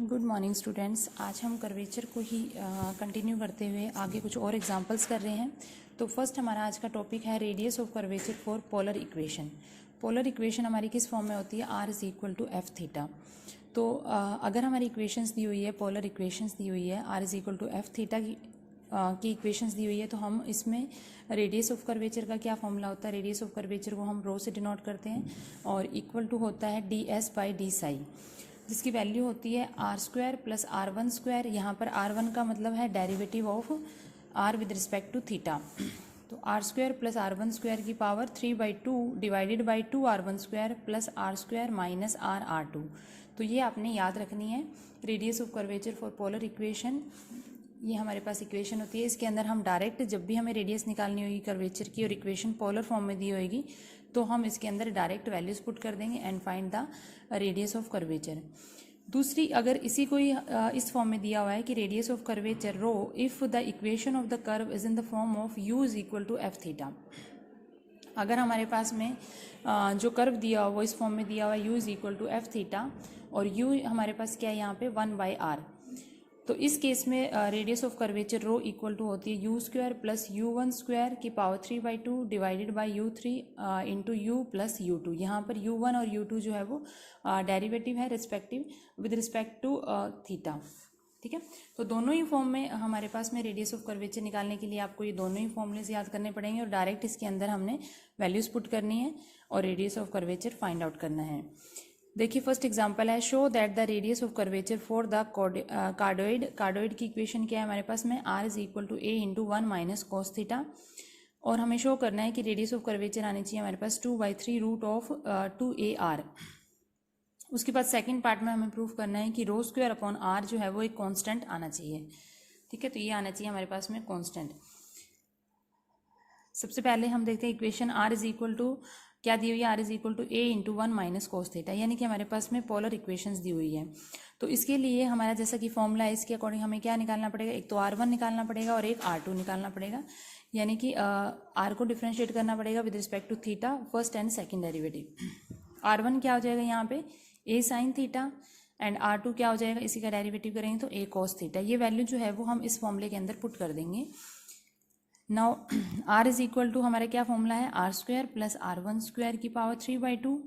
Good morning students. आज हम curvature को ही कंटिन्यू करते हुए आगे कुछ और एग्जांपल्स कर रहे हैं। तो फर्स्ट हमारा आज का टॉपिक है radius of curvature for polar equation. Polar equation हमारी किस फॉर्म में होती है? r is equal to f theta. तो अगर हमारी इक्वेशंस दी हुई है, पोलर इक्वेशंस दी हुई है, r is equal to f theta की इक्वेशंस दी हुई है, तो हम इसमें रेडियस ऑफ कर्वेचर का क्या फॉर्मूला होता है? रेडियस ऑफ कर्वेचर को हम रो से डिनोट करते हैं और इक्वल टू होता है D S by D psi, जिसकी वैल्यू होती है R square plus R one square. यहाँ पर आर वन का मतलब है derivative of R with respect to theta. तो R square plus R one square की power 3/2 divided by 2 R one square plus R square minus R R two. तो ये आपने याद रखनी है। Radius of curvature for polar equation, ये हमारे पास इक्वेशन होती है। इसके अंदर हम डायरेक्ट जब भी हमें रेडियस निकालनी होगी कर्वेचर की और इक्वेशन पोलर फॉर्म में दी होगी, तो हम इसके अंदर डायरेक्ट वैल्यूज पुट कर देंगे and find the radius of curvature. दूसरी, अगर इसी को ही इस फॉर्म में दिया हुआ है कि radius of curvature rho if the equation of the curve is in the form of u is equal to f theta. अगर हमारे पास में जो कर्व दिया हुआ वो इस फॉर्म में दिया हुआ है u is equal to f theta और u हमारे पास क्या है यहाँ पे 1/r। तो इस केस में radius of curvature rho equal to होती है u square plus u1 square की power 3/2 divided by u3 into u plus u2। यहाँ पर u1 और u2 जो है वो डेरिवेटिव है respective with respect to theta. ठीक है, तो दोनों ही फॉर्म में हमारे पास में रेडियस ऑफ कर्वेचर निकालने के लिए आपको ये दोनों ही फॉर्मूलेस याद करने पड़ेंगे और डायरेक्ट इसके अंदर हमने वैल्यूज पुट करनी है और radius of curvature find out करना है। देखिए फर्स्ट एग्जांपल है, show that the radius of curvature for the cardioid की इक्वेशन क्या है हमारे पास में? r is equal to a into 1 minus cos theta. और हमें शो करना है कि रेडियस ऑफ कर्वेचर आनी चाहिए हमारे पास 2/3 रूट ऑफ 2ar। उसके बाद सेकंड पार्ट में हमें प्रूफ करना है कि रो स्क्वायर अपॉन r जो है वो एक कांस्टेंट आना चाहिए। ठीक है, तो ये आना चाहिए हमारे पास में कांस्टेंट। सबसे पहले हम देखते हैं equation r is equal to क्या दी हुई है? r is equal to a into 1 minus cos theta, यानी कि हमारे पास में पोलर इक्वेशंस दी हुई है। तो इसके लिए हमारा जैसा कि फॉर्मूला है, इसके अकॉर्डिंग हमें क्या निकालना पड़ेगा? एक तो r1 निकालना पड़ेगा और एक r2 निकालना पड़ेगा, यानी कि r को डिफ्रेंशिएट करना पड़ेगा with respect to theta, first and second derivative. r1 क्या हो जाएगा यहाँ पे? a sine theta and r2 क्या हो जाएगा? इसी का डेरिवेटिव करेंगे तो a कॉस थीटा। ये वैल्यू जो है वो हम इस फॉर्मूले के अंदर पुट कर देंगे। Now r is equal to हमारा क्या फॉर्मूला है? R square plus R one square की power 3/2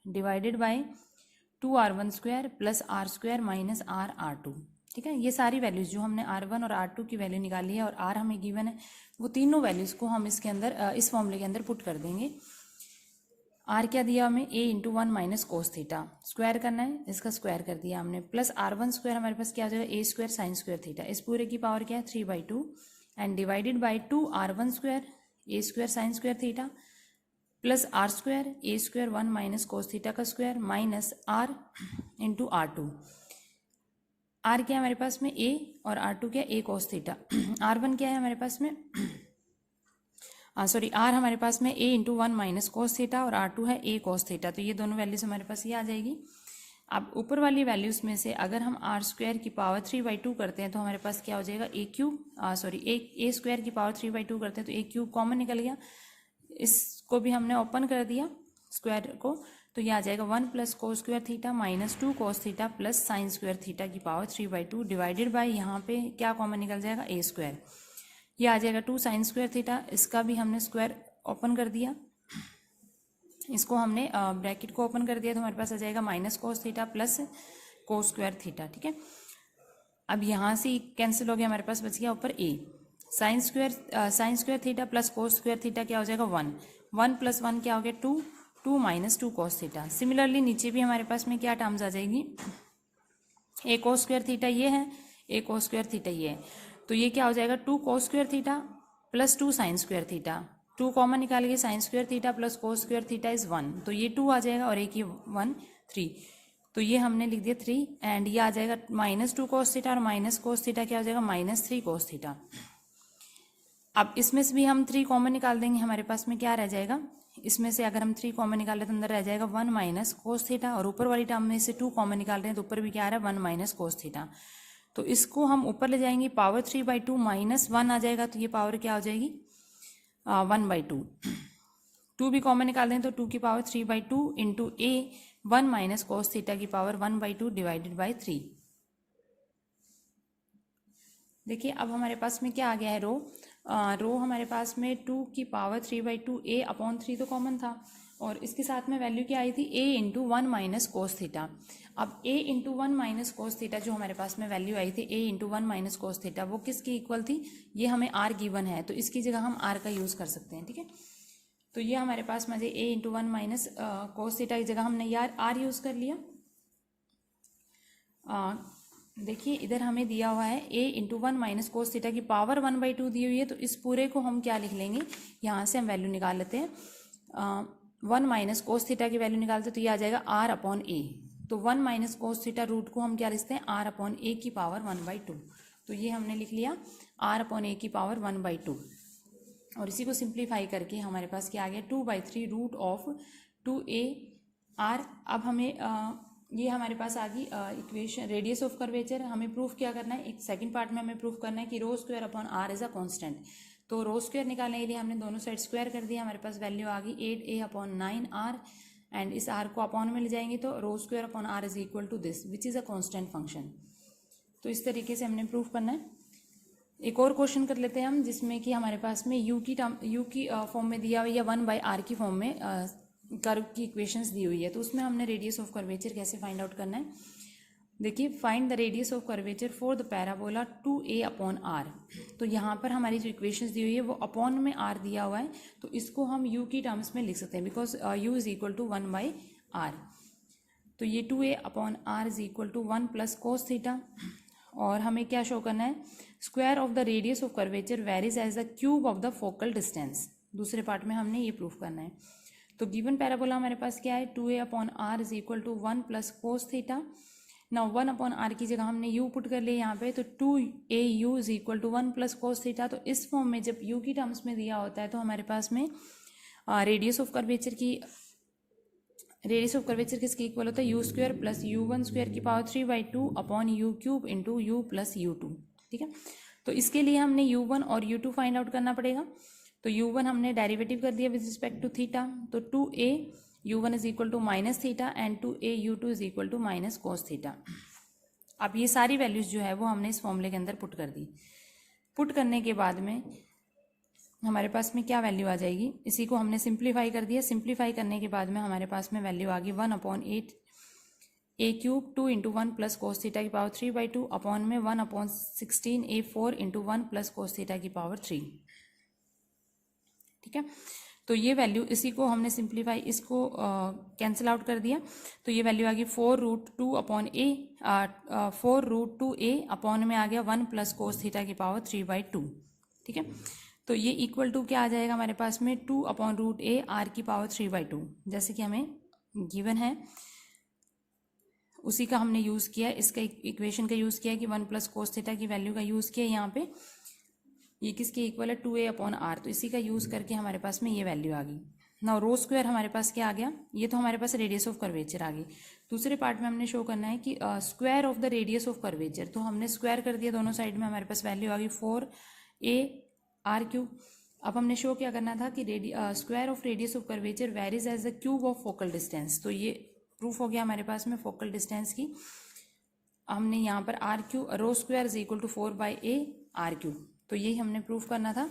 divided by 2r1 square plus R square minus R R two. ठीक है, ये सारी वैल्यूज जो हमने r1 और r2 की वैल्यू निकाली है और r हमें गिवन है, वो तीनों वैल्यूज को हम इसके अंदर इस फॉर्मूले के अंदर पुट कर देंगे। r क्या दिया हमें? a into 1 minus cos theta, square करना है, इसका स्क्वायर कर दिया हमने, प्लस r1 स्क्वायर हमारे पास क्या हो जाएगा? a square sine square theta, इस पूरे की पावर क्या है? 3/2 and divided by 2r1 square a square sine square theta plus r square a square 1 minus cos theta का square minus r into r2। r क्या है हमारे पास में? a और r2 क्या? a cos theta. r1 क्या है हमारे पास में? सॉरी, r हमारे पास में a into 1 minus cos theta और r2 है a कोस थीटा। तो ये दोनों वैल्यूज हमारे पास ये आ जाएगी। अब ऊपर वाली वैल्यूज में से अगर हम r स्क्वायर की पावर 3/2 करते हैं तो हमारे पास क्या हो जाएगा? a cube, sorry a square की पावर 3/2 करते हैं तो a क्यूब कॉमन निकल गया, इसको भी हमने ओपन कर दिया स्क्वायर को, तो ये आ जाएगा 1 plus cos square theta minus 2 cos theta plus sine square theta की पावर 3/2 डिवाइडेड बाई यहाँ पे क्या कॉमन निकल जाएगा? a square. ये आ जाएगा 2 साइन स्क्वायर थीटा, इसका भी हमने स्क्वायर ओपन कर दिया, इसको हमने ब्रैकेट को ओपन कर दिया, तो हमारे पास आ जाएगा minus cos theta plus cos square theta. ठीक है, अब यहाँ से कैंसिल हो गया, हमारे पास बच गया ऊपर a। Sign square theta plus cos square theta क्या हो जाएगा? 1 प्लस 1 क्या हो गया? 2 माइनस 2 कोस थीटा। सिमिलरली नीचे भी हमारे पास में क्या टर्म्स आ जाएगी? a कोस स्क्वायर थीटा ये है, a कोस स्क्वायर थीटा ये है, तो ये क्या हो जाएगा? 2 cos square theta plus 2 sine square theta, 2 common निकालेंगे, sine square theta plus cos square theta is 1, तो ये 2 आ जाएगा और एक ये 1 3, तो ये हमने लिख दिया 3 एंड ये आ जाएगा माइनस 2 कोस थीटा और माइनस कोस थीटा क्या हो जाएगा? माइनस 3 कोस थीटा। अब इसमें से भी हम 3 कॉमन निकाल देंगे, हमारे पास में क्या रह जाएगा? इसमें से अगर हम 3 कॉमन निकाले तो अंदर रह जाएगा 1 माइनस कोस थीटा और ऊपर वाली टर्म में से 2 कॉमन निकाल रहे हैं तो ऊपर भी क्या आ रहा है? 1 माइनस कोस थीटा। तो इसको हम ऊपर ले जाएंगे, पावर 3/2 माइनस 1 आ जाएगा, तो ये पावर क्या हो जाएगी? 1/2। 2 भी कॉमन निकाल दें तो 2 की power 3/2 into a 1 minus cos theta की पावर 1/2 डिवाइडेड बाई 3। देखिए अब हमारे पास में क्या आ गया है, रो हमारे पास में 2 की पावर 3/2 a अपॉन 3 तो कॉमन था, और इसके साथ में वैल्यू क्या आई थी, a into 1 minus cos theta. अब a into 1 minus cos theta जो हमारे पास में वैल्यू आई थी, a into 1 minus cos theta, वो किसकी इक्वल थी, ये हमें r गिवन है तो इसकी जगह हम r का यूज़ कर सकते हैं। ठीक है, तो ये हमारे पास में a into 1 minus cos theta की जगह हमने यार r यूज़ कर लिया। देखिए इधर हमें दिया हुआ है a into 1 minus cos theta की पावर 1/2 दी हुई है, तो इस पूरे को हम क्या लिख लेंगे, यहाँ से हम वैल्यू निकाल लेते हैं, 1 माइनस कोस थीटा की वैल्यू निकालते तो ये आ जाएगा r अपॉन a। तो 1 माइनस कोस थीटा रूट को हम क्या लिखते हैं, r अपॉन a की पावर 1/2। तो ये हमने लिख लिया r अपॉन a की पावर 1/2, और इसी को सिंप्लीफाई करके हमारे पास क्या आ गया, 2/3 रूट ऑफ 2ar। अब हमें ये हमारे पास आ गई इक्वेशन रेडियस ऑफ कर्वेचर। हमें प्रूफ क्या करना है, एक सेकंड पार्ट में हमें प्रूफ करना है कि rho square upon r is a constant. तो रो स्क्वायर निकालने के लिए हमने दोनों साइड स्क्वायर कर दिया, हमारे पास वैल्यू आ गई 8a अपॉन 9r, एंड इस r को अपॉन में ले जाएंगे तो rho square upon r is equal to this which is a constant function. तो इस तरीके से हमने प्रूफ करना है। एक और क्वेश्चन कर लेते हैं हम, जिसमें कि हमारे पास में u की फॉर्म में दिया हुआ या 1/r की फॉर्म में कर्व की इक्वेशंस दी हुई है, तो उसमें हमने रेडियस ऑफ कर्वेचर कैसे फाइंड आउट करना है। देखिए find the radius of curvature for the parabola 2a upon r। तो यहाँ पर हमारी जो इक्वेशंस दी हुई है वो अपॉन में r दिया हुआ है, तो इसको हम u की टर्म्स में लिख सकते हैं, because u is equal to 1/r। तो ये 2a upon r is equal to 1 plus cos theta, और हमें क्या शो करना है, square of the radius of curvature varies as the cube of the focal distance. दूसरे पार्ट में हमने ये प्रूफ करना है। तो गिवन पैराबोला हमारे पास क्या है, 2a upon r is equal to 1 plus cos theta. Now 1 upon r की जगह हमने u पुट कर लिया यहाँ पे, तो 2au is equal to 1 plus cos theta. तो इस फॉर्म में जब u की टर्म्स में दिया होता है तो हमारे पास में रेडियस ऑफ कर्वेचर किसकी इक्वल होता है, u square plus u1 square की power 3/2 upon u cube into u plus u2। ठीक है, तो इसके लिए हमने u1 और u2 फाइंड आउट करना पड़ेगा। तो u1 हमने डेरिवेटिव कर दिया विद रिस्पेक्ट टू थीटा, तो 2a u1 is equal to minus theta and 2a u2 is equal to minus cos theta. अब ये सारी वैल्यूज जो है वो हमने इस फॉर्मूले के अंदर पुट कर दी। पुट करने के बाद में हमारे पास में क्या वैल्यू आ जाएगी, इसी को हमने सिंप्लीफाई कर दिया। सिंप्लीफाई करने के बाद में हमारे पास में वैल्यू आ गई 1 upon 8 a cube 2 into 1 plus cos theta की पावर 3/2 अपॉन में 1 upon 16 a 4 into 1 plus cos theta की पावर 3। ठीक है, तो ये वैल्यू, इसी को हमने सिंप्लीफाई, इसको कैंसिल आउट कर दिया, तो ये वैल्यू आ गई 4√2 अपॉन a, 4√2a अपॉन में आ गया 1 प्लस कोस थीटा की पावर 3/2। ठीक है, तो ये इक्वल टू क्या आ जाएगा हमारे पास में, 2 अपॉन रूट a r की पावर 3/2, जैसे कि हमें गिवन है उसी का हमने यूज़ किया, इसका इक्वेशन का यूज़ किया कि 1 प्लस कोस थीटा की वैल्यू का यूज़ किया यहाँ पे। ये किसके इक्वल है, 2a अपॉन r, तो इसी का यूज़ करके हमारे पास में ये वैल्यू आ गई। नाउ रो स्क्वायर हमारे पास क्या आ गया, ये तो हमारे पास रेडियस ऑफ कर्वेचर आ गई। दूसरे पार्ट में हमने शो करना है कि square of the radius of curvature, तो हमने स्क्वायर कर दिया दोनों साइड में, हमारे पास वैल्यू आ गई 4a r क्यूब। अब हमने शो क्या करना था कि square of radius of curvature varies as the cube of focal distance. तो ये प्रूफ हो गया हमारे पास में फोकल डिस्टेंस की। हमने यहाँ पर r cube rho square is equal to 4/a r cube, तो यही हमने प्रूफ करना था।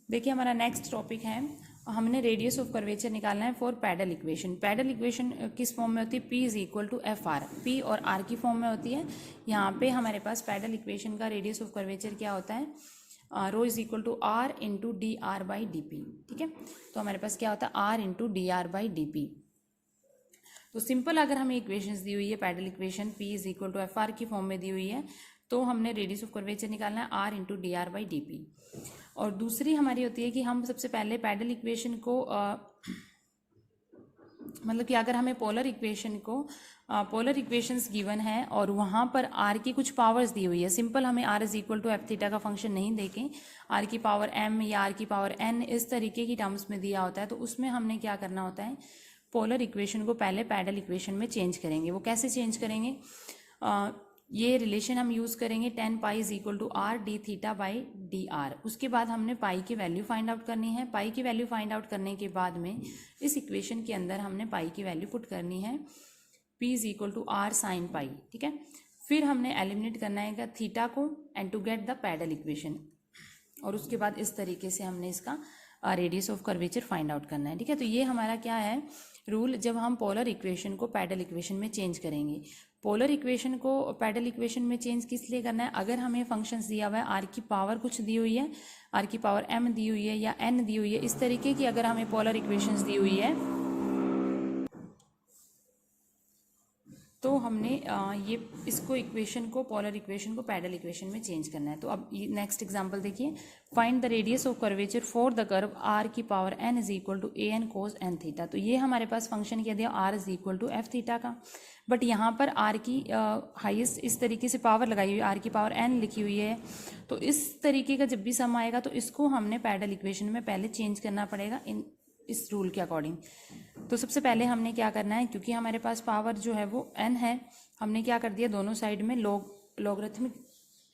देखिए हमारा नेक्स्ट टॉपिक है, हमने रेडियस ऑफ कर्वेचर निकालना है for pedal equation. Pedal equation किस फॉर्म में होती है, P is equal to F R, P और R की फॉर्म में होती है। यहाँ पे हमारे पास पैडल इक्वेशन का रेडियस ऑफ कर्वेचर क्या होता है, rho is equal to R into D are by D P. ठीक है, तो हमारे पास क्या होता है, R into D are by D P. तो सिंपल अगर हमें इक्वेशंस दी हुई है, pedal equation P is equal to F r की फॉर्म में दी हुई है, तो हमने रेडियस ऑफ कर्वेचर निकालना है R into D are by D P. और दूसरी हमारी होती है कि हम सबसे पहले पैडल इक्वेशन को मतलब कि अगर हमें पोलर इक्वेशंस गिवन है और वहाँ पर r की कुछ पावर्स दी हुई है, सिंपल हमें r is equal to f theta का फंक्शन नहीं देखें, r की पावर m या r की पावर n इस तरीके की टर्म्स में दिया होता है, तो उसमें हमने क्या करना होता है, पोलर इक्वेशन को पहले पैडल इक्वेशन में चेंज करेंगे। वो कैसे चेंज करेंगे, ये रिलेशन हम यूज़ करेंगे tan pi is equal to r d theta by d r. उसके बाद हमने पाई की वैल्यू फाइंड आउट करनी है। पाई की वैल्यू फाइंड आउट करने के बाद में इस इक्वेशन के अंदर हमने पाई की वैल्यू पुट करनी है, p is equal to r sine pi. ठीक है, फिर हमने एलिमिनेट करना है थीटा को and to get the pedal equation, और उसके बाद इस तरीके से हमने इसका radius of curvature find out करना है। ठीक है, तो ये हमारा क्या है रूल, जब हम पोलर इक्वेशन को पैडल इक्वेशन में चेंज करेंगे। पोलर इक्वेशन को पैडल इक्वेशन में चेंज किस लिए करना है, अगर हमें फंक्शंस दिया हुआ है, आर की पावर कुछ दी हुई है, आर की पावर m दी हुई है या n दी हुई है, इस तरीके की अगर हमें पोलर इक्वेशंस दी हुई है तो हमने ये इसको इक्वेशन को पोलर इक्वेशन को पैडल इक्वेशन में चेंज करना है। तो अब नेक्स्ट एग्जांपल देखिए, find the radius of curvature for the curve r की power n is equal to A N cos N theta. तो ये हमारे पास फंक्शन क्या दिया, r is equal to f theta का, बट यहाँ पर r की हाईएस्ट इस तरीके से पावर लगाई हुई, r की पावर n लिखी हुई है। तो इस तरीके का जब भी सम आएगा तो इसको हमने पैडल इक्वेशन में पहले चेंज करना पड़ेगा इस रूल के अकॉर्डिंग। तो सबसे पहले हमने क्या करना है, क्योंकि हमारे पास पावर जो है वो n है, हमने क्या कर दिया, दोनों साइड में लॉगरिथमिक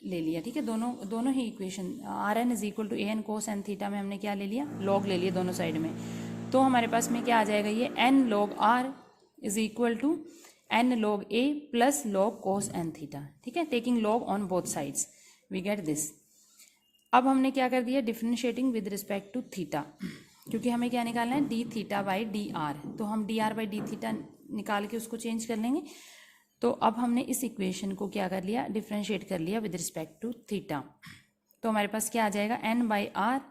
ले लिया। ठीक है, दोनों ही equation R N is equal to A N cos N theta में हमने क्या ले लिया, लॉग ले लिया दोनों साइड में। तो हमारे पास में क्या आ जाएगा, ये n log r is equal to n log a plus log cos N theta. ठीक है, taking log on both sides we get this. अब हमने क्या कर दिया, differentiating with respect to theta, क्योंकि हमें क्या निकालना है, d theta by d r. तो हम d are by d theta निकाल के उसको चेंज कर लेंगे। तो अब हमने इस इक्वेशन को क्या कर लिया, डिफरेंशिएट कर लिया विद रिस्पेक्ट टू थीटा। तो हमारे पास क्या आ जाएगा, n by r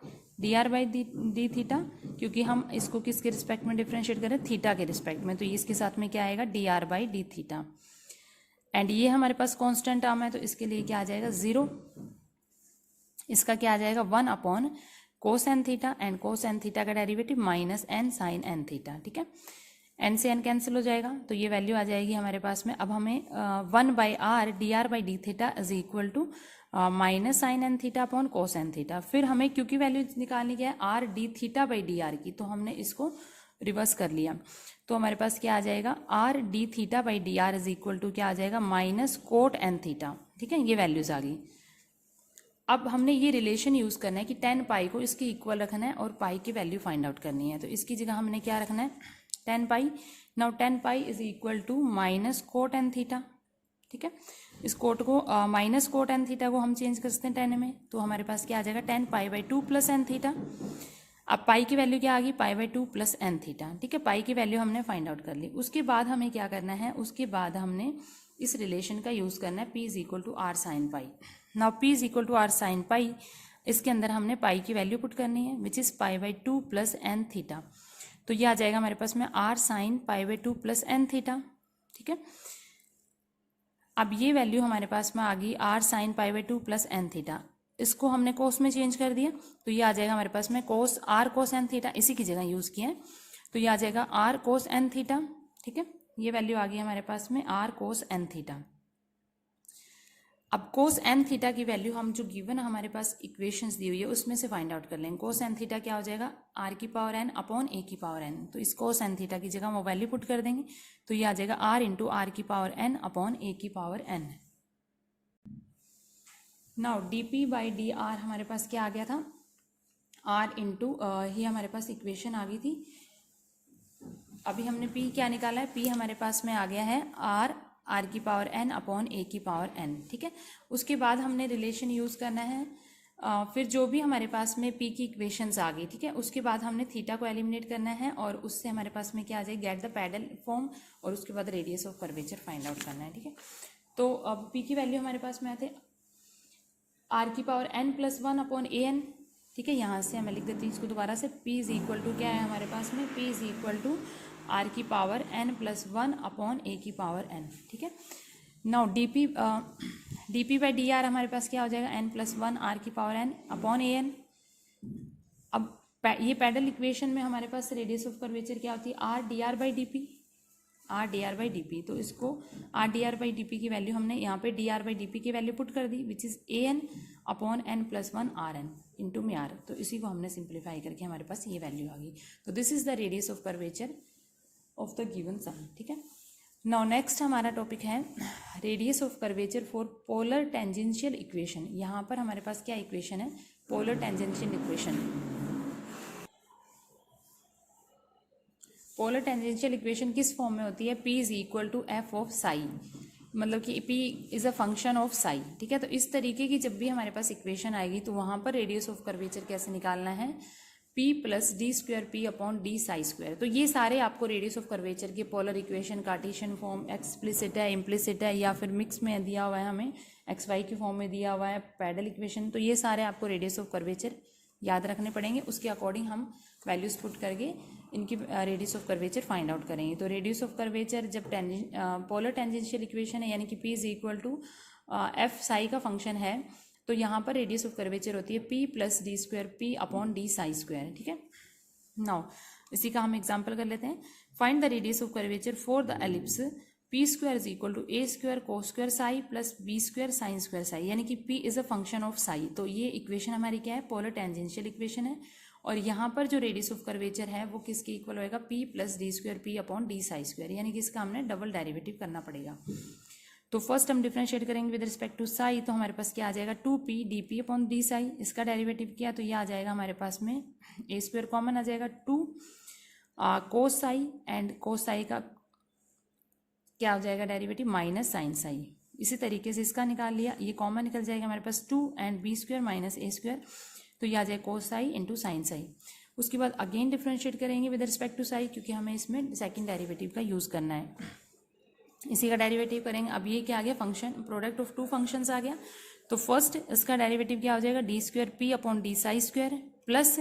D R by d theta, क्योंकि हम इसको किसके रिस्पेक्ट में डिफरेंशिएट करें, थीटा के रिस्पेक्ट में। तो इसके साथ में क्या आएगा, D R by d theta. And ये हमारे पास कॉन्स्टेंट टर्म है, तो इसके लिए क्या आ जाएगा, 0। इसका क्या आ जाएगा, 1 upon cos N theta, and cos N theta का derivative minus N sine N theta. ठीक है, एन से एन कैंसिल हो जाएगा, तो ये वैल्यू आ जाएगी हमारे पास में। अब हमें 1 by r D R by d theta is equal to minus sine N theta upon cos N theta. फिर हमें क्योंकि वैल्यू निकालनी क्या है, are d theta by d r की, तो हमने इसको रिवर्स कर लिया। तो हमारे पास क्या आ जाएगा, r d theta by d r is equal to क्या आ जाएगा, माइनस कोट एन थीटा। ठीक है, ये वैल्यूज आ गई। अब हमने ये रिलेशन यूज़ करना है कि 10 पाई को इसके इक्वल रखना है और पाई की वैल्यू फाइंड आउट करनी है। तो इसकी जगह हमने क्या रखना है, 10 pi. Now 10 pi is equal to minus cot N theta. ठीक है, इस कोट को माइनस कोट एन थीटा को हम चेंज कर सकते हैं 10 में, तो हमारे पास क्या आ जाएगा, 10 pi by 2 plus n theta. अब पाई की वैल्यू क्या आ गई, pi by 2 plus n theta. ठीक है, पाई की वैल्यू हमने फाइंड आउट कर ली। उसके बाद हमें क्या करना है, उसके बाद हमने इस रिलेशन का यूज़ करना है, p is equal to r sine pi. Now p is equal to r sine pi, इसके अंदर हमने पाई की वैल्यू पुट करनी है, which is pi by 2 plus n theta. तो ये आ जाएगा हमारे पास में r sine pi by 2 plus n theta. ठीक है, अब ये वैल्यू हमारे पास में आ गई r sine pi by 2 plus n theta. इसको हमने कोस में चेंज कर दिया, तो ये आ जाएगा हमारे पास में कोस आर कोस एन थीटा, इसी की जगह यूज़ किया है। तो ये आ जाएगा आर कोस एन थीटा। ठीक है, ये वैल्यू आ गई हमारे पास में आर कोस एन थीटा। अब कोस एन थीटा की वैल्यू हम जो गिवन हमारे पास इक्वेशंस दी हुई है उसमें से फाइंड आउट कर लेंगे। कोस एन थीटा क्या हो जाएगा, आर की पावर एन अपॉन ए की पावर एन। तो इस कोस एन थीटा की जगह वो वैल्यू पुट कर देंगे, तो ये आ जाएगा आर इंटू आर की पावर एन अपॉन ए की power n. Now d p by d r हमारे पास क्या आ गया था, आर इंटू ये हमारे पास इक्वेशन आ गई थी। अभी हमने p क्या निकाला है, p हमारे पास में आ गया है आर की पावर n अपॉन ए की पावर n। ठीक है, उसके बाद हमने रिलेशन यूज़ करना है। फिर जो भी हमारे पास में p की इक्वेशंस आ गई, ठीक है, उसके बाद हमने थीटा को एलिमिनेट करना है और उससे हमारे पास में क्या आ जाए, गेट द पैडल फॉर्म, और उसके बाद radius of curvature find out करना है। ठीक है, तो अब p की वैल्यू हमारे पास में आते आर की power n plus 1 upon a N. ठीक है, यहाँ से मैं लिख देती हूँ इसको दोबारा से, p इज इक्वल टू क्या है हमारे पास में, p is equal to r की power n plus 1 upon a की पावर n। ठीक है, now d p by d r हमारे पास क्या हो जाएगा, n प्लस 1 आर की power n upon a n. अब ये पैडल इक्वेशन में हमारे पास रेडियस ऑफ कर्वेचर क्या होती है, R D R by D P, R D R by D P. तो इसको R D R by D P की वैल्यू हमने यहाँ पे D are by D P की वैल्यू पुट कर दी, which is A N upon N plus 1 R N into में आर। तो इसी को हमने सिंप्लीफाई करके हमारे पास ये वैल्यू आ गई। तो this is the radius of curvature of the given sum. ठीक है, नाउ नेक्स्ट हमारा टॉपिक है radius of curvature for polar tangential equation. यहाँ पर हमारे पास क्या इक्वेशन है, polar tangential equation. Polar tangential equation किस फॉर्म में होती है, p is equal to f of psi. मतलब कि p is a function of psi, ठीक है। तो इस तरीके की जब भी हमारे पास इक्वेशन आएगी तो वहाँ पर रेडियस ऑफ कर्वेचर कैसे निकालना है, p plus D square p upon D psi square. तो ये सारे आपको रेडियस ऑफ कर्वेचर के polar equation, Cartesian form, explicit है, इम्प्लिसिट है, या फिर मिक्स में दिया हुआ है हमें, एक्स वाई की फॉर्म में दिया हुआ है, पैडल इक्वेशन, तो ये सारे आपको रेडियस ऑफ कर्वेचर याद रखने पड़ेंगे। उसके अकॉर्डिंग हम वैल्यूज पुट करके इनकी radius of curvature find out करेंगे। तो रेडियस ऑफ कर्वेचर जब पोलर टेंजेंशियल इक्वेशन है, यानी कि p is equal to f psi का फंक्शन है, तो यहाँ पर रेडियस ऑफ कर्वेचर होती है p plus D square p upon D psi square, ठीक है। नाउ इसी का हम एग्जाम्पल कर लेते हैं। Find the radius of curvature for the ellipse p square is equal to a square cos square psi plus b square sine square psi, यानी कि p is a function of psi. तो ये equation हमारी क्या है, polar tangential equation है। और यहाँ पर जो रेडियस ऑफ कर्वेचर है वो किसके इक्वल होएगा, p plus D square p upon D psi square, यानी कि इसका हमने डबल डेरिवेटिव करना पड़ेगा। तो फर्स्ट हम डिफरेंशिएट करेंगे विद रिस्पेक्ट टू साई, तो हमारे पास क्या आ जाएगा, 2p D upon D Sai. इसका डेरिवेटिव किया तो ये आ जाएगा हमारे पास में a स्क्वायर कॉमन आ जाएगा, 2 कोस साई, एंड कोस साई का क्या हो जाएगा डेरिवेटिव, माइनस साइन साई। इसी तरीके से इसका निकाल लिया, ये कॉमन निकल जाएगा हमारे पास 2 and b square minus a square, तो ये आ जाए कोस साई इंटू साइन साई। उसके बाद अगेन डिफरेंशिएट करेंगे विद रिस्पेक्ट टू साई, क्योंकि हमें इसमें सेकंड डेरिवेटिव का यूज़ करना है। इसी का डेरिवेटिव करेंगे। अब ये क्या आ गया, function product of two functions आ गया। तो फर्स्ट इसका डेरिवेटिव क्या हो जाएगा, D square p upon D psi square plus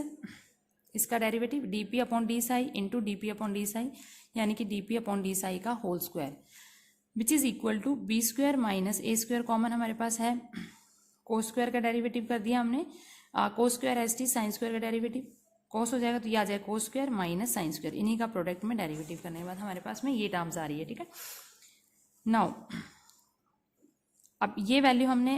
इसका derivative D P upon D psi into D P upon D psi, यानी कि D P upon D psi का whole square, which is equal to B square minus A square common हमारे पास है, cos square का derivative कर दिया हमने, cos square S T sine square का डेरिवेटिव, कोस हो जाएगा तो ये आ जाएगा cos square minus sine square, इन्हीं का प्रोडक्ट में डेरिवेटिव करने के बाद हमारे पास में ये टर्म्स आ रही है, ठीक है। नाउ अब ये वैल्यू हमने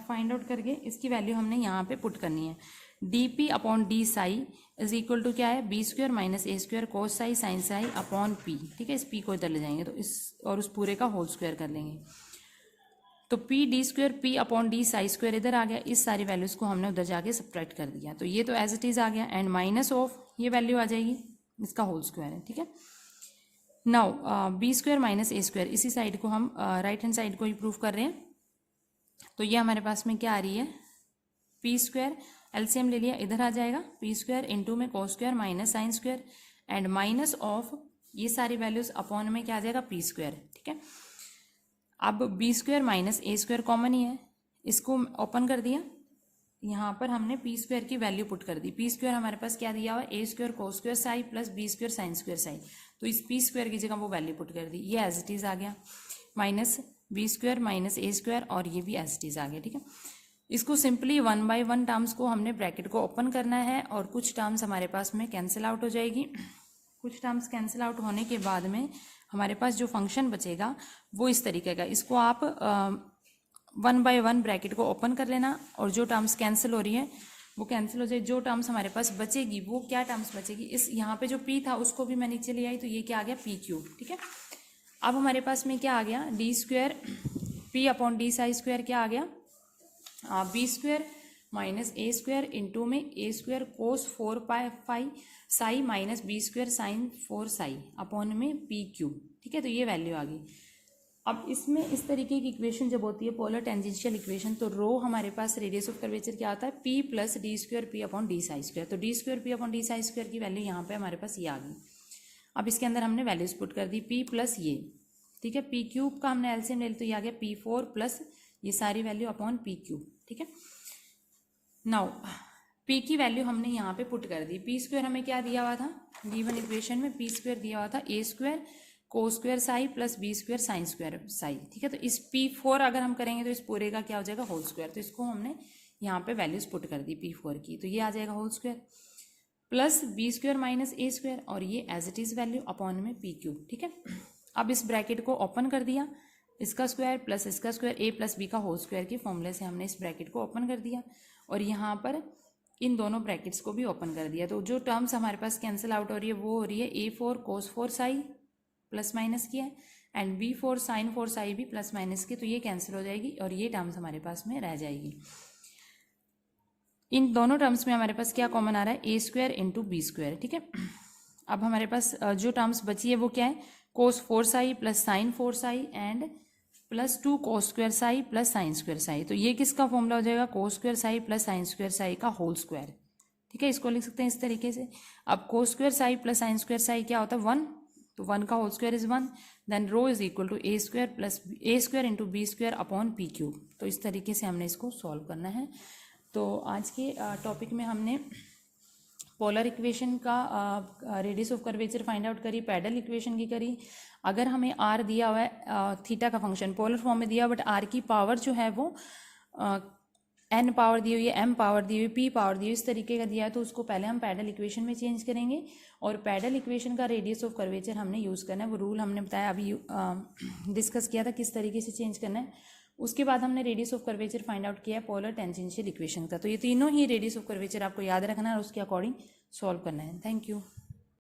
फाइंड आउट करके इसकी वैल्यू हमने यहाँ पे पुट करनी है। D P upon D psi is equal to क्या है, B square minus A square cos psi sine psi upon P, ठीक है। इस पी को इधर ले जाएंगे तो इस और उस पूरे का होल स्क्वायर कर लेंगे, तो P D square P upon D psi square इधर आ गया। इस सारी वैल्यूज को हमने उधर जाके सब्ट्रैक्ट कर दिया, तो ये तो एज इट इज आ गया, एंड माइनस ऑफ ये वैल्यू आ जाएगी, इसका होल स्क्वायर है, ठीक है। Now B square minus A square, इसी साइड को हम राइट हैंड साइड को ही प्रूव कर रहे हैं। तो ये हमारे पास में क्या आ रही है, पी स्क्वायर एलसीएम ले लिया, इधर आ जाएगा पी स्क्वायर इंटू में cos square minus sine square and minus of ये सारी वैल्यूज अपॉन में क्या आ जाएगा, पी स्क्वायर, ठीक है। अब B square minus A square common ही है, इसको ओपन कर दिया, यहाँ पर हमने पी स्क्वायर की वैल्यू पुट कर दी। पी स्क्वायर हमारे पास क्या दिया हुआ है, A square cos square psi plus B square sine square psi, तो इस पी स्क्वायर की जगह वो वैल्यू पुट कर दी, ये एज इट इज आ गया, minus B square minus A square, और ये भी एज इट इज आ गया, ठीक है। इसको सिंपली 1 बाय 1 टर्म्स को हमने ब्रैकेट को ओपन करना है, और कुछ टर्म्स हमारे पास में कैंसिल आउट हो जाएगी। कुछ टर्म्स कैंसिल आउट होने के बाद में हमारे पास जो फंक्शन बचेगा वो इस तरीके का, इसको आप 1 बाय 1 ब्रैकेट को ओपन कर लेना, और जो टर्म्स कैंसिल हो रही है वो कैंसिल हो जाए। जो टर्म्स हमारे पास बचेगी वो क्या टर्म्स बचेगी, इस यहाँ पे जो p था उसको भी मैं नीचे ले आई, तो ये क्या आ गया, पी क्यूब, ठीक है। अब हमारे पास में क्या आ गया, D square P upon D psi square क्या आ गया, B square minus A square into में A square cos 4 pi phi psi minus B square sine 4 psi upon में पी क्यूब, ठीक है। तो ये वैल्यू आ गई। अब इसमें इस तरीके की इक्वेशन जब होती है पोलर टेंजेंशियल इक्वेशन, तो रो हमारे पास रेडियस ऑफ कर्वेचर क्या आता है, p plus D square P upon D psi square, तो D square P upon D psi square की वैल्यू यहाँ पे हमारे पास ये आ गई। अब इसके अंदर हमने वैल्यूज पुट कर दी, p प्लस ये, ठीक है, पी क्यूब का हमने एलसीएम ले लिया, तो ये आ गया p4 प्लस ये सारी वैल्यू अपॉन पी क्यूब, ठीक है। नाउ p की वैल्यू हमने यहाँ पे पुट कर दी। p स्क्वायर हमें क्या दिया हुआ था, गिवन इक्वेशन में p स्क्वायर दिया हुआ था a square cos square psi plus B square sine square psi, ठीक है। तो इस p4 अगर हम करेंगे तो इस पूरे का क्या हो जाएगा, होल स्क्वायर, तो इसको हमने यहाँ पे वैल्यूज पुट कर दी p4 की, तो ये आ जाएगा whole square plus B square minus A square, और ये as it is value upon में पी क्यूब, ठीक है। अब इस ब्रैकेट को ओपन कर दिया, इसका स्क्वायर प्लस इसका स्क्वायर ए प्लस बी का होल स्क्वायर के फॉर्मूले से हमने इस ब्रैकेट को ओपन कर दिया, और यहाँ पर इन दोनों ब्रैकेट्स को भी ओपन कर दिया। तो जो टर्म्स हमारे पास कैंसिल आउट हो रही है वो हो रही है a4 cos 4 Sai plus minus की है, एंड b4 साइन 4 साई भी प्लस माइनस की, तो ये कैंसिल हो जाएगी और ये टर्म्स हमारे पास में रह जाएगी। इन दोनों टर्म्स में हमारे पास क्या कॉमन आ रहा है, A square into b square, ठीक है। अब हमारे पास जो टर्म्स बची है वो क्या है, कोस 4 Sai plus sign 4 Sai and plus 2 cos square psi plus sine square psi. तो ये किसका फॉर्मूला हो जाएगा, cos square psi plus sine square Sai का होल स्क्वायर। ठीक है, इसको लिख सकते हैं इस तरीके से। अब cos square psi plus sine square psi क्या होता है, 1, तो 1 का whole square is 1, then rho is equal to a square plus a square into b square upon p cube. तो इस तरीके से हमने इसको सॉल्व करना है। तो आज के टॉपिक में हमने पोलर इक्वेशन का radius of curvature find out करी, पैडल इक्वेशन की करी। अगर हमें आर दिया हुआ है थीटा का फंक्शन पोलर फॉर्म में दिया, बट आर की पावर जो है वो एन पावर दी हुई है, एम पावर दी हुई, पी पावर दी हुई, इस तरीके का दिया है, तो उसको पहले हम पैडल इक्वेशन में चेंज करेंगे और पैडल इक्वेशन का रेडियस ऑफ कर्वेचर हमने यूज़ करना है। वो रूल हमने बताया, अभी डिस्कस किया था किस तरीके से चेंज करना है। उसके बाद हमने radius of curvature find out किया है पोलर टेंजेंशियल इक्वेशन का। तो ये तीनों ही रेडियस ऑफ कर्वेचर आपको याद रखना है और उसके अकॉर्डिंग सॉल्व करना है। Thank you.